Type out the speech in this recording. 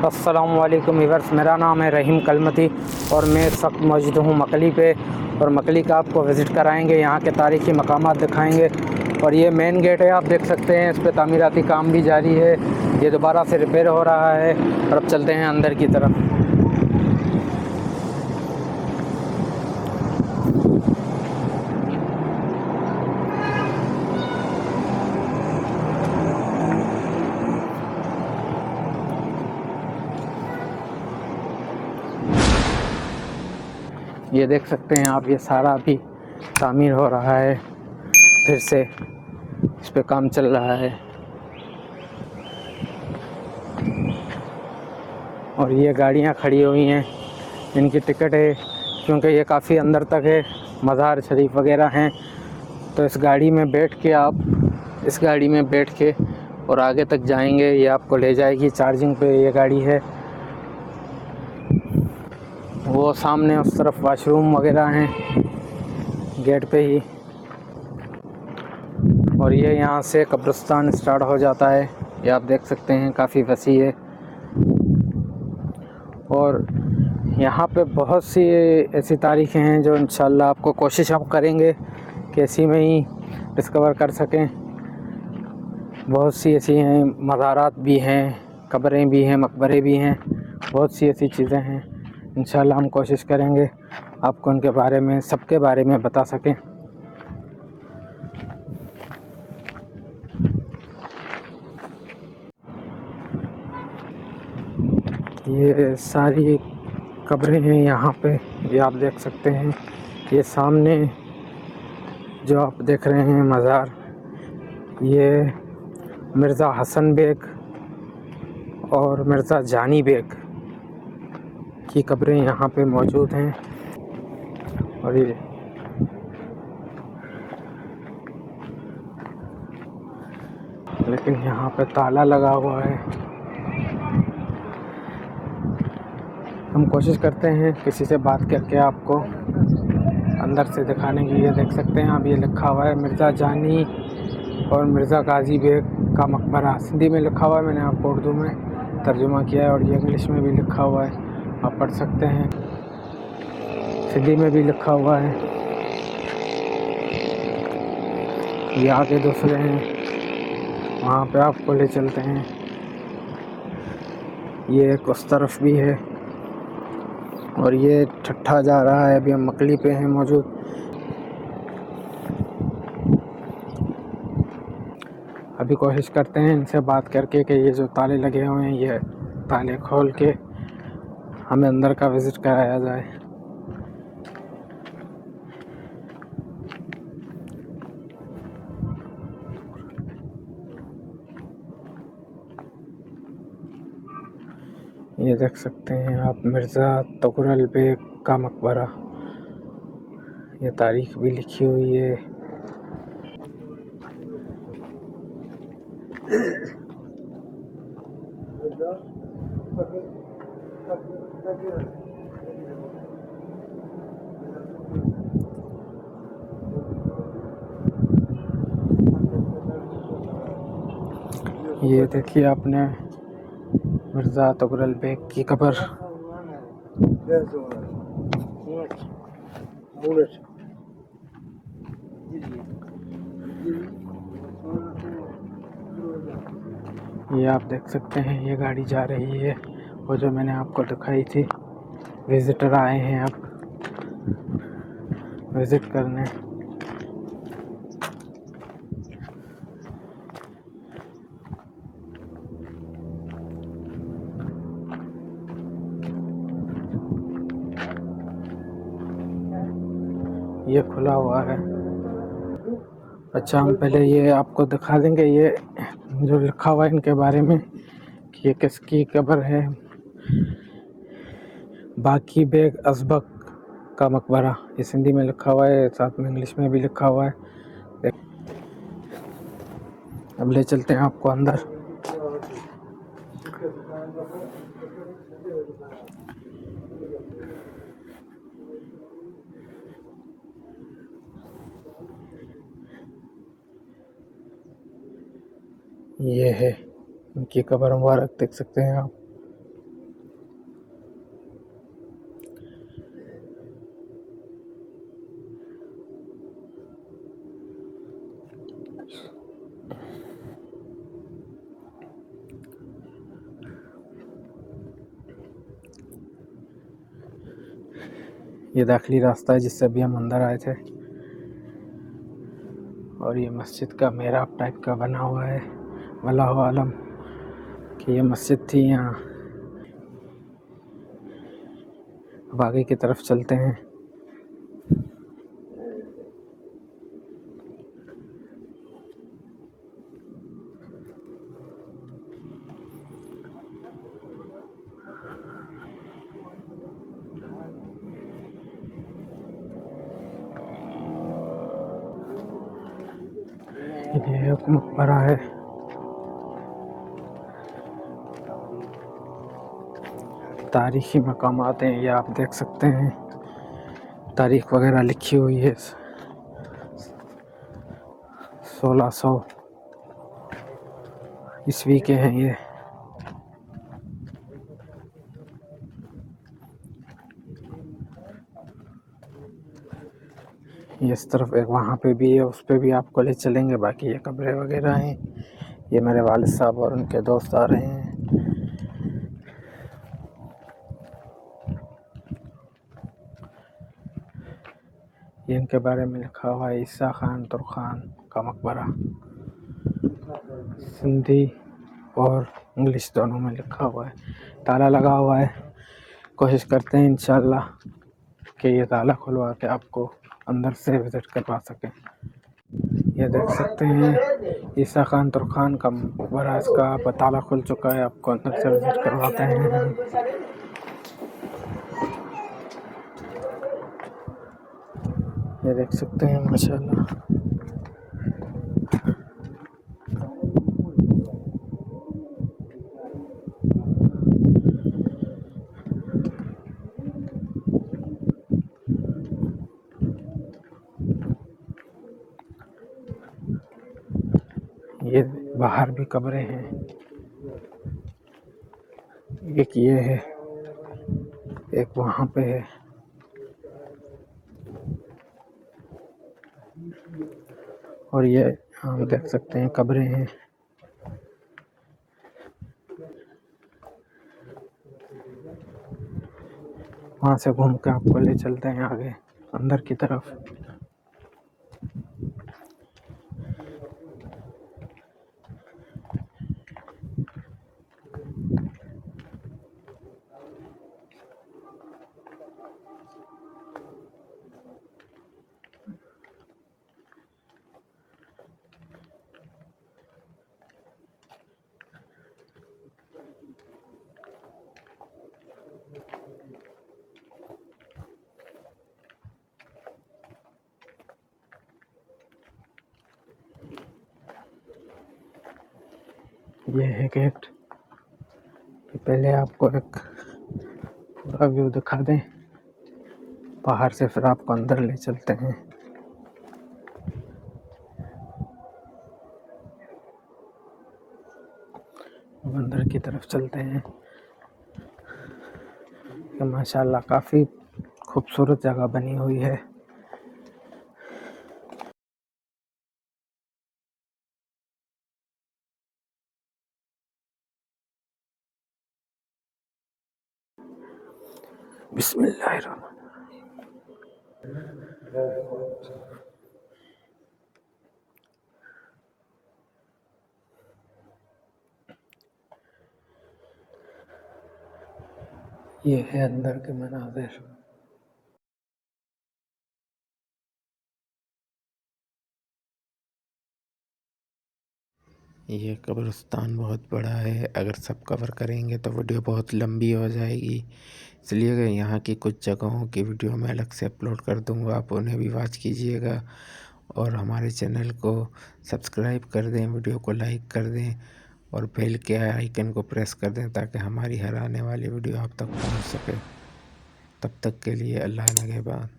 अस्सलामुअलैकुम व्यूअर्स, मेरा नाम है रहीम कलमती और मैं इस वक्त मौजूद हूँ मकली पे। और मकली का आपको विज़िट कराएंगे, यहाँ के तारीख़ी मकामात दिखाएंगे। और ये मेन गेट है, आप देख सकते हैं, इस पर तामीराती काम भी जारी है। ये दोबारा से रिपेयर हो रहा है। और अब चलते हैं अंदर की तरफ। ये देख सकते हैं आप, ये सारा अभी तामीर हो रहा है, फिर से इस पे काम चल रहा है। और ये गाड़ियाँ खड़ी हुई हैं, इनकी टिकट है, क्योंकि ये काफ़ी अंदर तक है, मज़ार शरीफ वगैरह हैं। तो इस गाड़ी में बैठ के और आगे तक जाएंगे। ये आपको ले जाएगी, चार्जिंग पे ये गाड़ी है। वो सामने उस तरफ वॉशरूम वगैरह हैं गेट पे ही। और ये यहाँ से कब्रिस्तान स्टार्ट हो जाता है, ये आप देख सकते हैं, काफ़ी वसी है। और यहाँ पे बहुत सी ऐसी तारीखें हैं जो इंशाल्लाह आपको कोशिश हम करेंगे कि इसी में ही डिस्कवर कर सकें। बहुत सी ऐसी हैं, मज़ारात भी हैं, कब्रें भी हैं, मकबरे भी हैं, बहुत सी ऐसी चीज़ें हैं। इंशाल्लाह हम कोशिश करेंगे आपको उनके बारे में, सबके बारे में बता सकें। ये सारी कब्रें हैं यहाँ पे, ये आप देख सकते हैं। ये सामने जो आप देख रहे हैं मज़ार, ये मिर्ज़ा हसन बेग और मिर्ज़ा जानी बेग की कब्रें यहाँ पे मौजूद हैं। और ये लेकिन यहाँ पे ताला लगा हुआ है। हम कोशिश करते हैं किसी से बात करके आपको अंदर से दिखाने की। ये देख सकते हैं आप, ये लिखा हुआ है मिर्ज़ा जानी और मिर्ज़ा गाजी बेग का मकबरा। सिंधी में लिखा हुआ है, मैंने आपको उर्दू में तर्जुमा किया है। और ये इंग्लिश में भी लिखा हुआ है, आप पढ़ सकते हैं। सिंधी में भी लिखा हुआ है। ये आगे दूसरे हैं, वहाँ पे आपको ले चलते हैं। ये एक उस तरफ भी है। और ये ठट्ठा जा रहा है, अभी हम मकली पे हैं मौजूद। अभी कोशिश करते हैं इनसे बात करके कि ये जो ताले लगे हुए हैं, ये ताले खोल के हमें अंदर का विज़िट कराया जाए। ये देख सकते हैं आप, मिर्ज़ा तगरल बेग का मकबरा। ये तारीख भी लिखी हुई है। ये देखिए आपने मिर्ज़ा तगरल बेग की कब्र। ये आप देख सकते हैं, ये गाड़ी जा रही है, वो जो मैंने आपको दिखाई थी। विज़िटर आए हैं अब विज़िट करने। ये खुला हुआ है। अच्छा, हम पहले ये आपको दिखा देंगे, ये जो लिखा हुआ है इनके बारे में कि ये किसकी कब्र है। बाकी बेग अजबक का मकबरा, ये सिंधी में लिखा हुआ है, साथ में इंग्लिश में भी लिखा हुआ है। अब ले चलते हैं आपको अंदर। ये है इनकी कब्र मुबारक, देख सकते हैं आप। ये दाखिली रास्ता है जिससे अभी हम अंदर आए थे। और ये मस्जिद का मेहराब टाइप का बना हुआ है। वल्लाहु आलम कि ये मस्जिद थी यहाँ। अब आगे की तरफ चलते हैं। ये एक मकबरा है। तारीखी मकामात हैं, ये आप देख सकते हैं। तारीख वगैरह लिखी हुई है। 1600 ईस्वी के हैं ये। इस तरफ एक वहाँ पे भी है, उस पे भी आपको ले चलेंगे। बाकी ये कब्रें वगैरह हैं। ये मेरे वालिद साहब और उनके दोस्त आ रहे हैं। ये इनके बारे में लिखा हुआ है, ईसा खान तुर्खान का मकबरा। सिंधी और इंग्लिश दोनों में लिखा हुआ है। ताला लगा हुआ है। कोशिश करते हैं इंशाल्लाह कि ये ताला खुलवा के आपको अंदर से विज़िट करवा सकें। ये देख सकते हैं ईसा खान तुर्खान का मकबरा, इसका ताला खुल चुका है। आपको अंदर से विज़िट करवाते हैं। ये देख सकते हैं माशाल्लाह। ये बाहर भी कब्रें हैं। एक ये है, एक वहाँ पे है। और ये आप देख सकते हैं कब्रें हैं। वहाँ से घूम के आपको ले चलते हैं आगे अंदर की तरफ। ये है गेट। पहले आपको एक पूरा व्यू दिखा दें बाहर से, फिर आपको अंदर ले चलते हैं। अंदर की तरफ चलते हैं। तो माशाल्लाह काफ़ी खूबसूरत जगह बनी हुई है। बिस्मिल्लाहिर्रहमानिर्रहीम। ये है अंदर के मनाज़िर। ये कब्रिस्तान बहुत बड़ा है। अगर सब कवर करेंगे तो वीडियो बहुत लंबी हो जाएगी, इसलिए यहाँ की कुछ जगहों की वीडियो मैं अलग से अपलोड कर दूँगा, आप उन्हें भी वॉच कीजिएगा। और हमारे चैनल को सब्सक्राइब कर दें, वीडियो को लाइक कर दें और बेल के आइकन को प्रेस कर दें ताकि हमारी हर आने वाली वीडियो आप तक पहुँच सके। तब तक के लिए अल्लाह निगहबान।